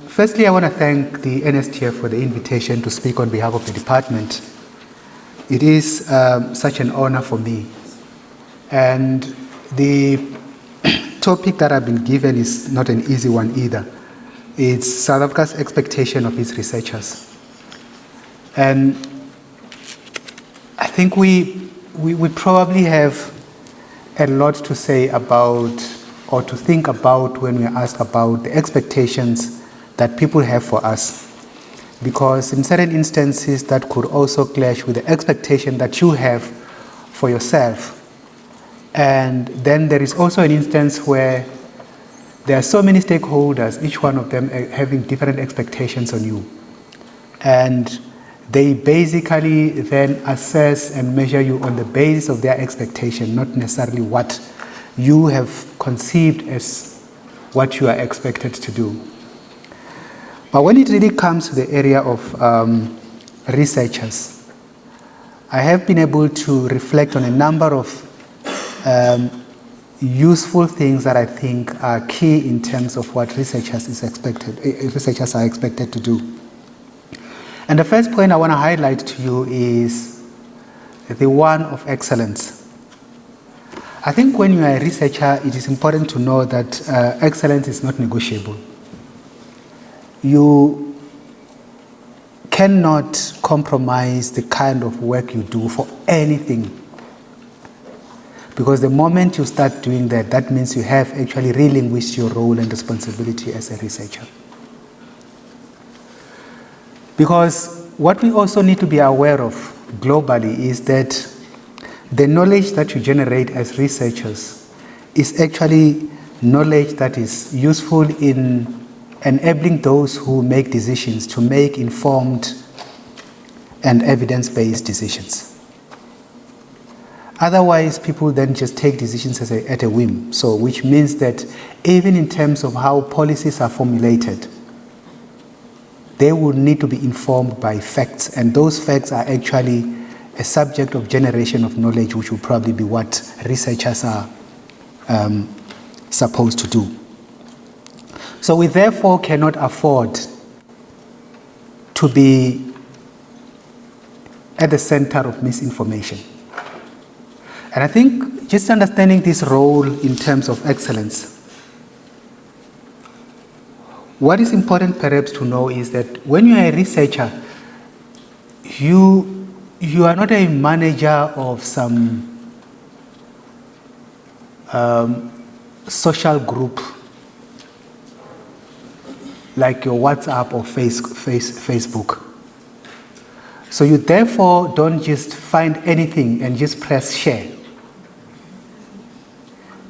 Firstly, I want to thank the NSTF for the invitation to speak on behalf of the department. It is such an honor for me. And the topic that I've been given is not an easy one either. It's South Africa's expectation of its researchers. And I think we probably have a lot to say about, or to think about, when we ask about the expectations that people have for us. Because in certain instances that could also clash with the expectation that you have for yourself. And then there is also an instance where there are so many stakeholders, each one of them having different expectations on you. And they basically then assess and measure you on the basis of their expectation, not necessarily what you have conceived as what you are expected to do. But when it really comes to the area of researchers, I have been able to reflect on a number of useful things that I think are key in terms of what researchers are expected to do. And the first point I want to highlight to you is the one of excellence. I think when you are a researcher, it is important to know that excellence is not negotiable. You cannot compromise the kind of work you do for anything. Because the moment you start doing that, that means you have actually relinquished your role and responsibility as a researcher. Because what we also need to be aware of globally is that the knowledge that you generate as researchers is actually knowledge that is useful in enabling those who make decisions to make informed and evidence-based decisions. Otherwise, people then just take decisions at a whim. So, which means that even in terms of how policies are formulated, they would need to be informed by facts, and those facts are actually a subject of generation of knowledge, which will probably be what researchers are supposed to do. So we therefore cannot afford to be at the center of misinformation. And I think just understanding this role in terms of excellence, what is important perhaps to know is that when you are a researcher, you are not a manager of some social group like your WhatsApp or Facebook. So you therefore don't just find anything and just press share.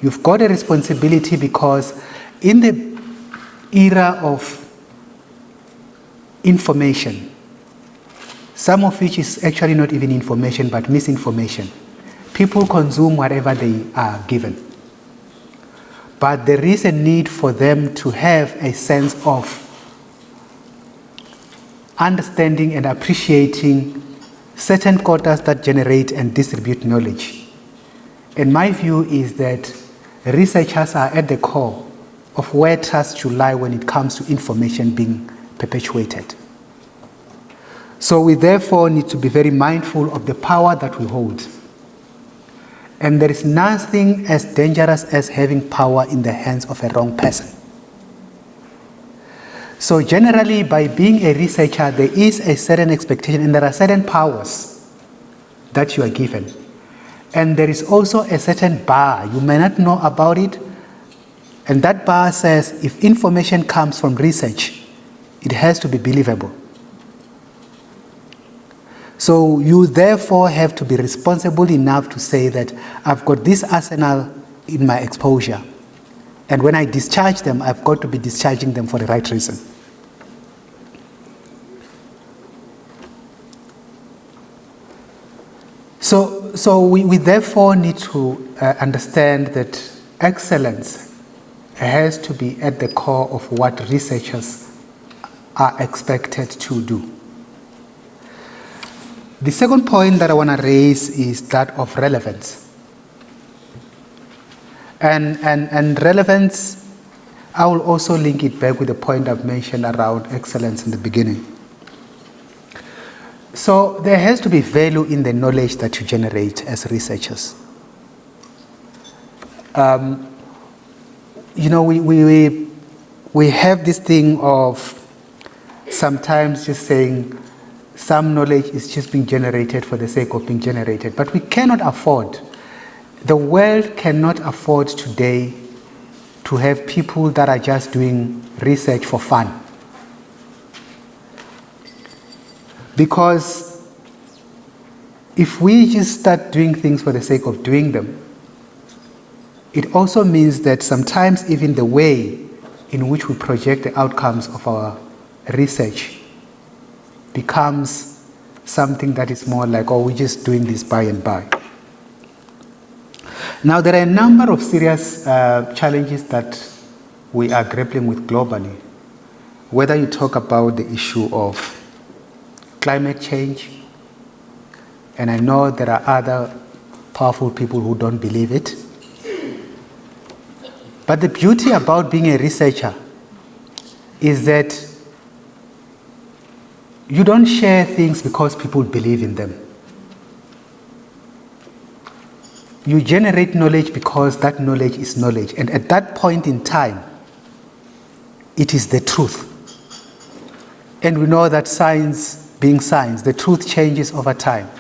You've got a responsibility, because in the era of information, some of which is actually not even information but misinformation, people consume whatever they are given. But there is a need for them to have a sense of understanding and appreciating certain quotas that generate and distribute knowledge. And my view is that researchers are at the core of where trust should lie when it comes to information being perpetuated. So we therefore need to be very mindful of the power that we hold. And there is nothing as dangerous as having power in the hands of a wrong person. So generally, by being a researcher, there is a certain expectation and there are certain powers that you are given. And there is also a certain bar. You may not know about it. And that bar says if information comes from research, it has to be believable. So you therefore have to be responsible enough to say that I've got this arsenal in my exposure. And when I discharge them, I've got to be discharging them for the right reason. So we therefore need to understand that excellence has to be at the core of what researchers are expected to do. The second point that I want to raise is that of relevance. And relevance, I will also link it back with the point I've mentioned around excellence in the beginning. So there has to be value in the knowledge that you generate as researchers. You know, we have this thing of sometimes just saying some knowledge is just being generated for the sake of being generated, but we cannot afford, the world cannot afford today to have people that are just doing research for fun. Because if we just start doing things for the sake of doing them, it also means that sometimes even the way in which we project the outcomes of our research becomes something that is more like, oh, we're just doing this by and by. Now, there are a number of serious challenges that we are grappling with globally. Whether you talk about the issue of climate change, and I know there are other powerful people who don't believe it, but the beauty about being a researcher is that you don't share things because people believe in them. You generate knowledge because that knowledge is knowledge, and at that point in time, it is the truth. And we know that science, being science, the truth changes over time.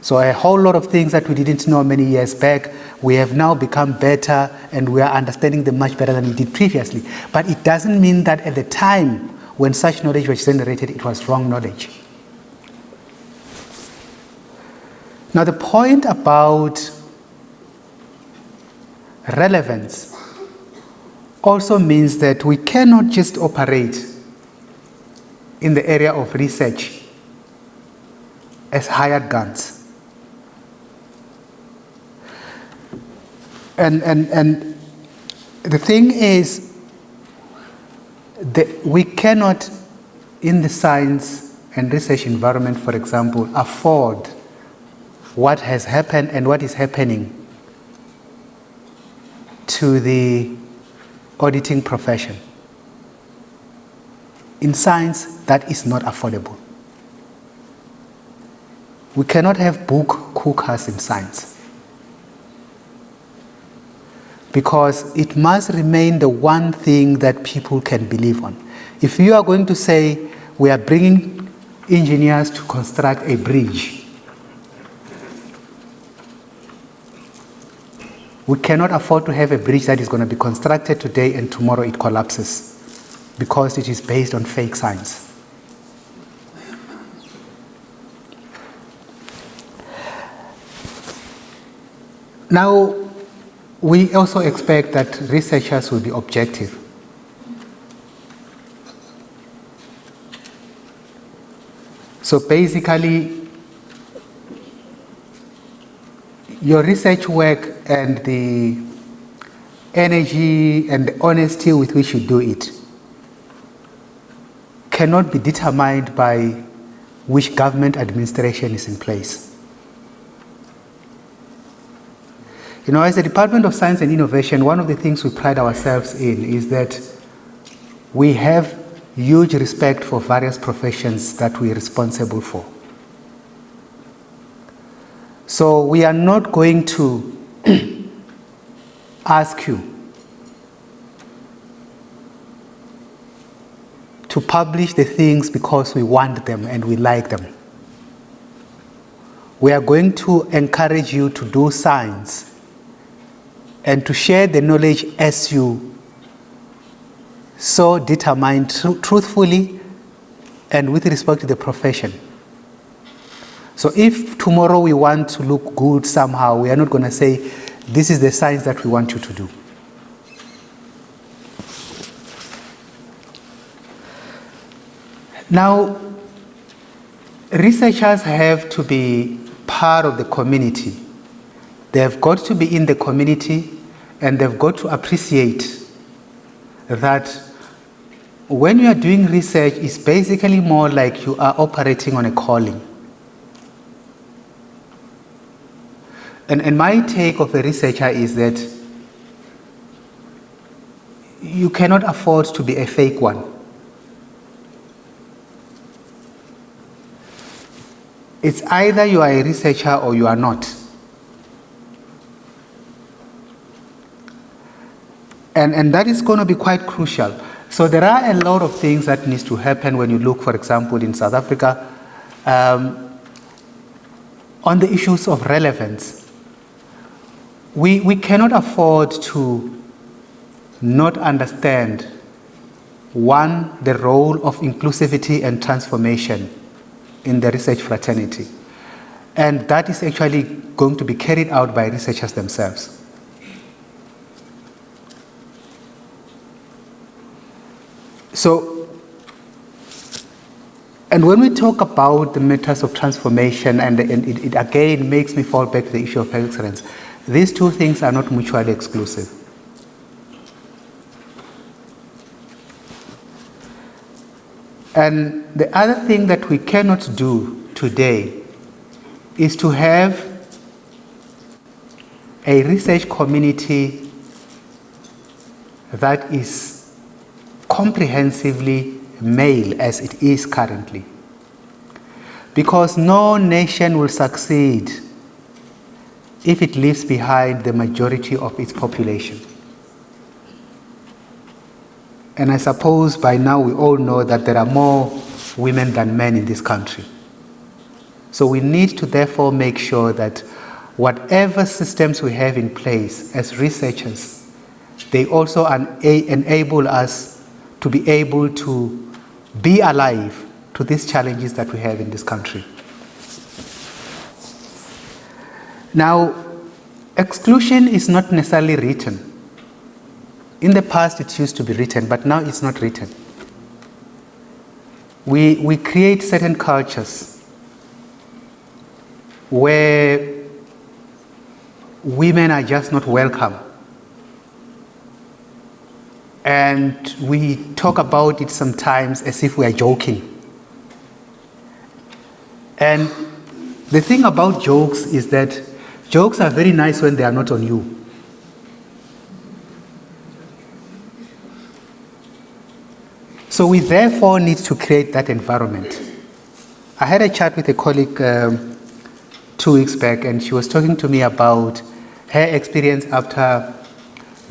So a whole lot of things that we didn't know many years back, we have now become better and we are understanding them much better than we did previously. But it doesn't mean that at the time when such knowledge was generated, it was wrong knowledge. Now the point about relevance also means that we cannot just operate in the area of research as hired guns. And the thing is that we cannot, in the science and research environment, for example, afford what has happened and what is happening to the auditing profession. In science, that is not affordable. We cannot have book cookers in science, because it must remain the one thing that people can believe on. If you are going to say, we are bringing engineers to construct a bridge, we cannot afford to have a bridge that is going to be constructed today and tomorrow it collapses, because it is based on fake science. Now, we also expect that researchers will be objective. So basically, your research work and the energy and the honesty with which you do it cannot be determined by which government administration is in place. You know, as the Department of Science and Innovation, one of the things we pride ourselves in is that we have huge respect for various professions that we are responsible for. So we are not going to ask you to publish the things because we want them and we like them. We are going to encourage you to do science and to share the knowledge as you so determine truthfully and with respect to the profession. So if tomorrow we want to look good somehow, we are not going to say, this is the science that we want you to do. Now, researchers have to be part of the community. They have got to be in the community, and they've got to appreciate that when you are doing research, it's basically more like you are operating on a calling. And my take of a researcher is that you cannot afford to be a fake one. It's either you are a researcher or you are not. And that is going to be quite crucial. So there are a lot of things that needs to happen when you look, for example, in South Africa, on the issues of relevance. We cannot afford to not understand, one, the role of inclusivity and transformation in the research fraternity. And that is actually going to be carried out by researchers themselves. So, and when we talk about the matters of transformation, and it again makes me fall back to the issue of excellence, these two things are not mutually exclusive. And the other thing that we cannot do today is to have a research community that is comprehensively male as it is currently. Because no nation will succeed if it leaves behind the majority of its population. And I suppose by now we all know that there are more women than men in this country. So we need to therefore make sure that whatever systems we have in place as researchers, they also enable us to be able to be alive to these challenges that we have in this country. Now, exclusion is not necessarily written. In the past it used to be written, but now it's not written. We create certain cultures where women are just not welcome. And we talk about it sometimes as if we are joking. And the thing about jokes is that jokes are very nice when they are not on you. So we therefore need to create that environment. I had a chat with a colleague 2 weeks back, and she was talking to me about her experience after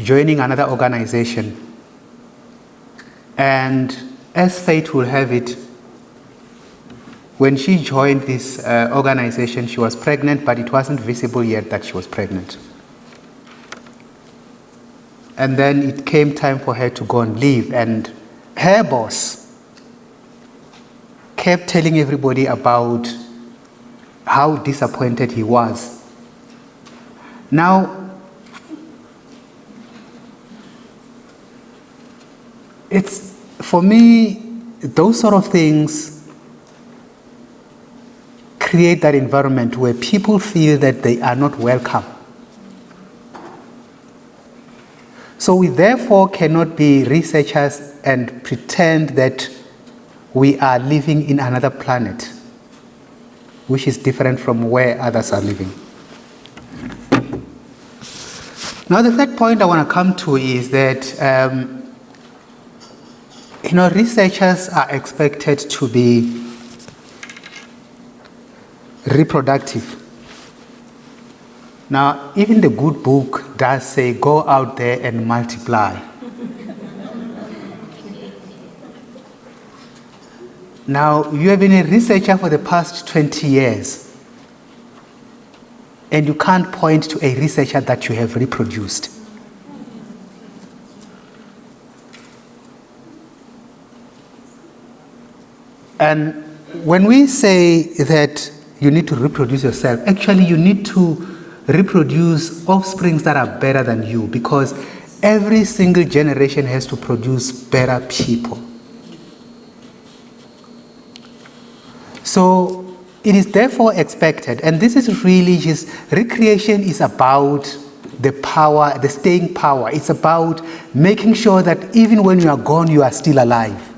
joining another organization. And as fate will have it, when she joined this organization, she was pregnant, but it wasn't visible yet that she was pregnant. And then it came time for her to go and leave, and her boss kept telling everybody about how disappointed he was. Now, it's, for me, those sort of things create that environment where people feel that they are not welcome. So we therefore cannot be researchers and pretend that we are living in another planet, which is different from where others are living. Now, the third point I want to come to is that researchers are expected to be reproductive. Now, even the good book does say, go out there and multiply. Now, you have been a researcher for the past 20 years, and you can't point to a researcher that you have reproduced. And when we say that you need to reproduce yourself, actually you need to reproduce offsprings that are better than you, because every single generation has to produce better people. So it is therefore expected, and this is really just, recreation is about the power, the staying power. It's about making sure that even when you are gone, you are still alive.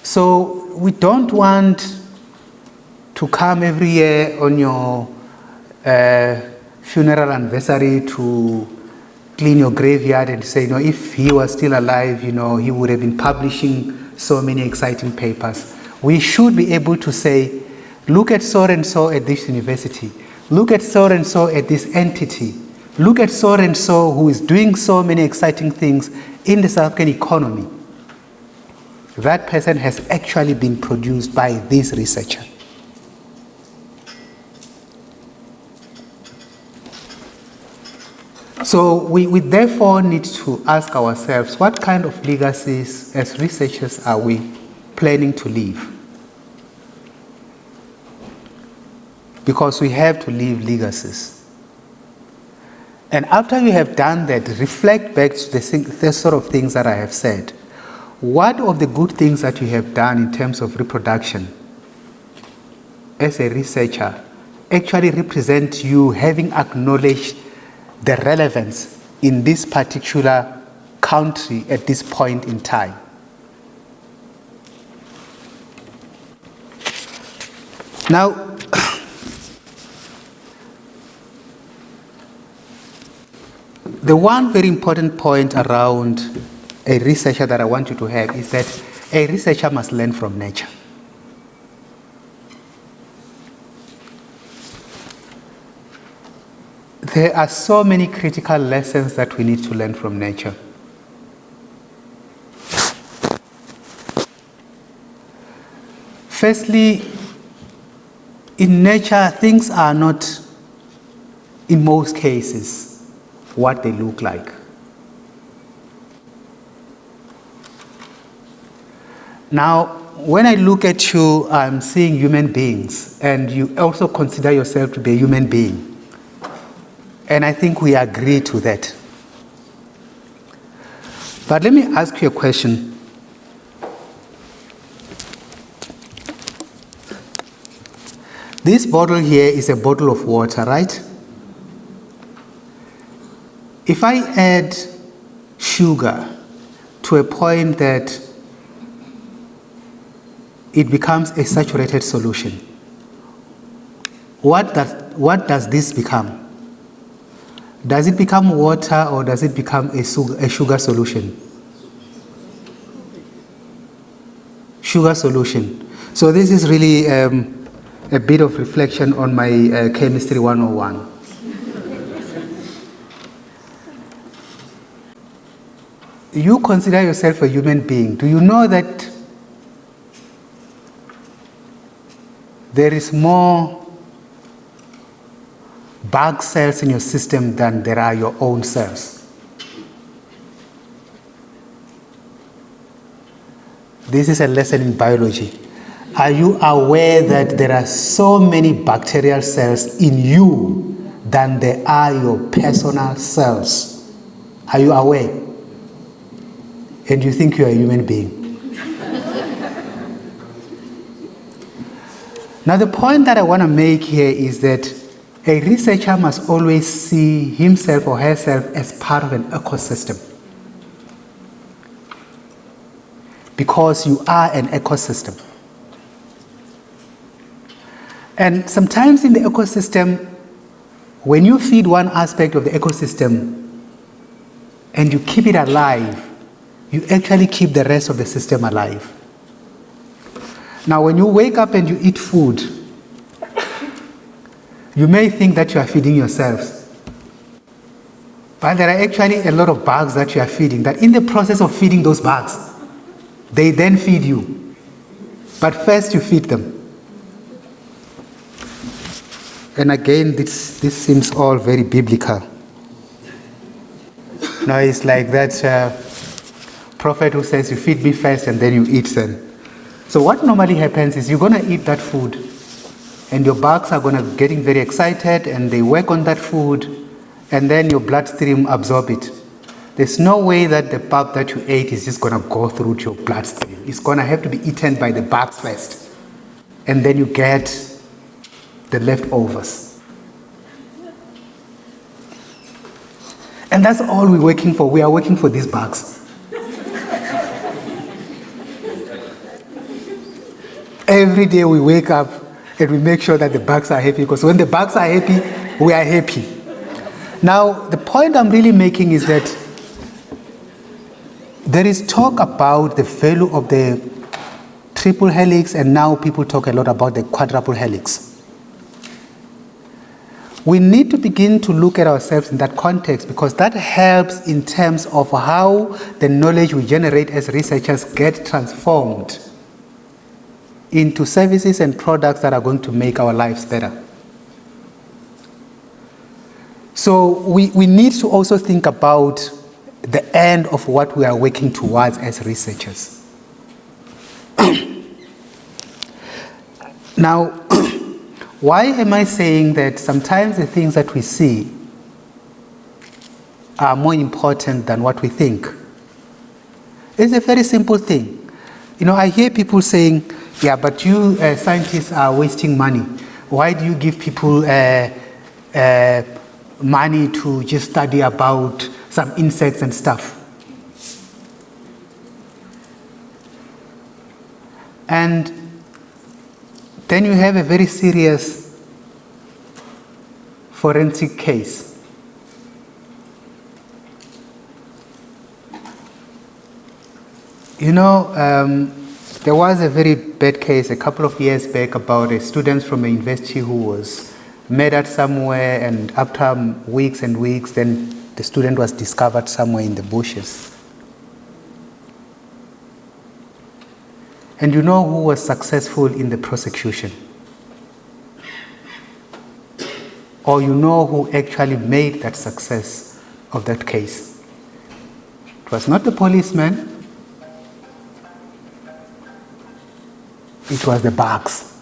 So we don't want to come every year on your funeral anniversary to clean your graveyard and say, if he was still alive, he would have been publishing so many exciting papers. We should be able to say, look at so and so at this university. Look at so and so at this entity. Look at so and so who is doing so many exciting things in the South African economy. That person has actually been produced by this researcher. So we therefore need to ask ourselves, what kind of legacies as researchers are we planning to leave? Because we have to leave legacies. And after you have done that, reflect back to the sort of things that I have said. What of the good things that you have done in terms of reproduction as a researcher actually represent you having acknowledged the relevance in this particular country at this point in time? Now, the one very important point around a researcher that I want you to have is that a researcher must learn from nature. There are so many critical lessons that we need to learn from nature. Firstly, in nature, things are not, in most cases, what they look like. Now, when I look at you, I'm seeing human beings, and you also consider yourself to be a human being. And I think we agree to that. But let me ask you a question. This bottle here is a bottle of water, right? If I add sugar to a point that it becomes a saturated solution, what does this become? Does it become water or does it become a sugar solution? Sugar solution. So this is really a bit of reflection on my chemistry 101. You consider yourself a human being. Do you know that there is more bug cells in your system than there are your own cells? This is a lesson in biology. Are you aware that there are so many bacterial cells in you than there are your personal cells? Are you aware? And you think you are a human being? Now, the point that I want to make here is that a researcher must always see himself or herself as part of an ecosystem. Because you are an ecosystem. And sometimes in the ecosystem, when you feed one aspect of the ecosystem and you keep it alive, you actually keep the rest of the system alive. Now, when you wake up and you eat food, you may think that you are feeding yourselves. But there are actually a lot of bugs that you are feeding, that in the process of feeding those bugs, they then feed you. But first you feed them. And again, this seems all very biblical. Now it's like that prophet who says, you feed me first and then you eat then. So what normally happens is you're going to eat that food and your bugs are going to getting very excited and they work on that food and then your bloodstream absorb it. There's no way that the bug that you ate is just going to go through to your bloodstream. It's going to have to be eaten by the bugs first. And then you get the leftovers. And that's all we're working for. We are working for these bugs. Every day we wake up and we make sure that the bugs are happy, because when the bugs are happy, we are happy. Now, the point I'm really making is that there is talk about the value of the triple helix, and now people talk a lot about the quadruple helix. We need to begin to look at ourselves in that context, because that helps in terms of how the knowledge we generate as researchers get transformed into services and products that are going to make our lives better. So we need to also think about the end of what we are working towards as researchers. Now, why am I saying that sometimes the things that we see are more important than what we think? It's a very simple thing. I hear people saying, yeah, but you scientists are wasting money. Why do you give people money to just study about some insects and stuff? And then you have a very serious forensic case. There was a very bad case a couple of years back about a student from a university who was murdered somewhere, and after weeks and weeks, then the student was discovered somewhere in the bushes. And you know who was successful in the prosecution? Or you know who actually made that success of that case? It was not the policeman. It was the bugs.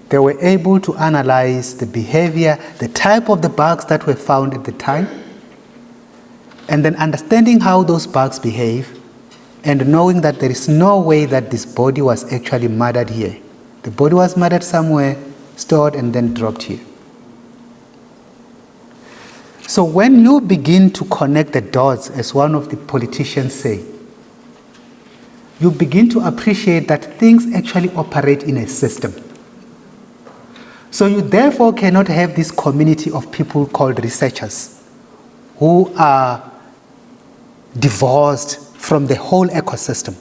They were able to analyze the behavior, the type of the bugs that were found at the time, and then understanding how those bugs behave, and knowing that there is no way that this body was actually murdered here. The body was murdered somewhere, stored, and then dropped here. So when you begin to connect the dots, as one of the politicians say, you begin to appreciate that things actually operate in a system. So you therefore cannot have this community of people called researchers who are divorced from the whole ecosystem.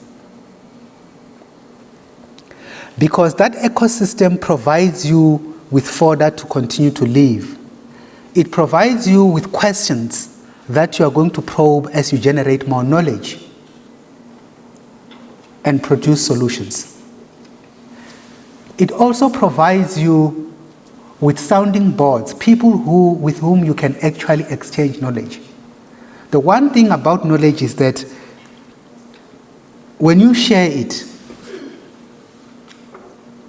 Because that ecosystem provides you with fodder to continue to live. It provides you with questions that you are going to probe as you generate more knowledge and produce solutions. It also provides you with sounding boards, people with whom you can actually exchange knowledge. The one thing about knowledge is that when you share it,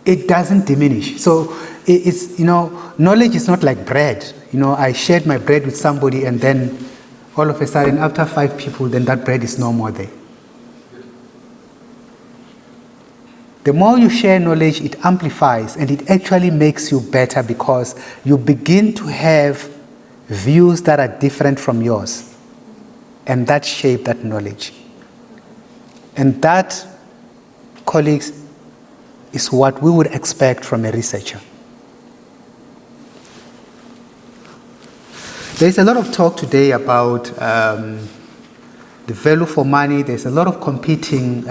it doesn't diminish. So it's, knowledge is not like bread. I shared my bread with somebody, and then all of a sudden, after 5 people, then that bread is no more there. The more you share knowledge, it amplifies, and it actually makes you better, because you begin to have views that are different from yours, and that shape that knowledge. And that, colleagues, is what we would expect from a researcher. There's a lot of talk today about the value for money. There's a lot of competing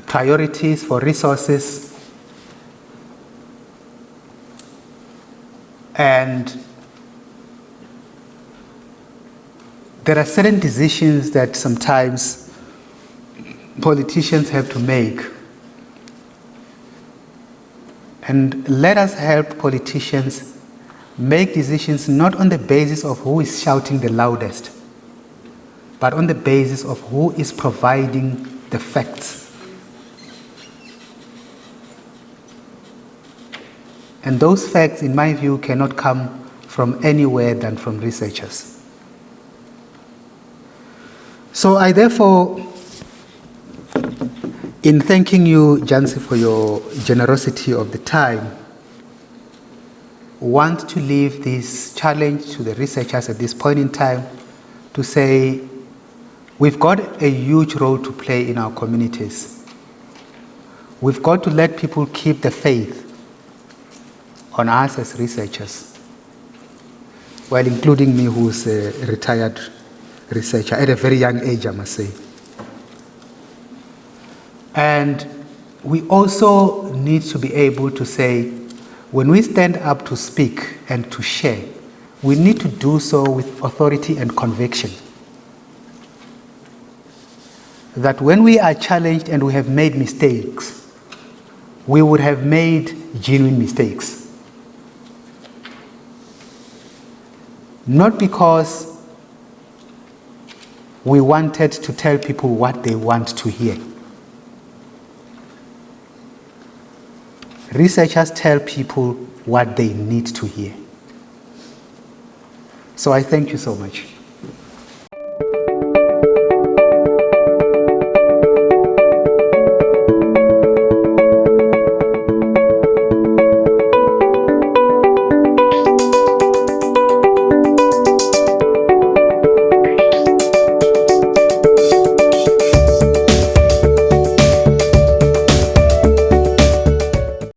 priorities for resources. And there are certain decisions that sometimes politicians have to make. And let us help politicians make decisions not on the basis of who is shouting the loudest, but on the basis of who is providing the facts. And those facts, in my view, cannot come from anywhere than from researchers. So I therefore, in thanking you, Jansi, for your generosity of the time, want to leave this challenge to the researchers at this point in time to say, we've got a huge role to play in our communities. We've got to let people keep the faith on us as researchers, well, including me, who's a retired researcher at a very young age, I must say. And we also need to be able to say, when we stand up to speak and to share, we need to do so with authority and conviction. That when we are challenged and we have made mistakes, we would have made genuine mistakes. Not because we wanted to tell people what they want to hear. Researchers tell people what they need to hear. So I thank you so much.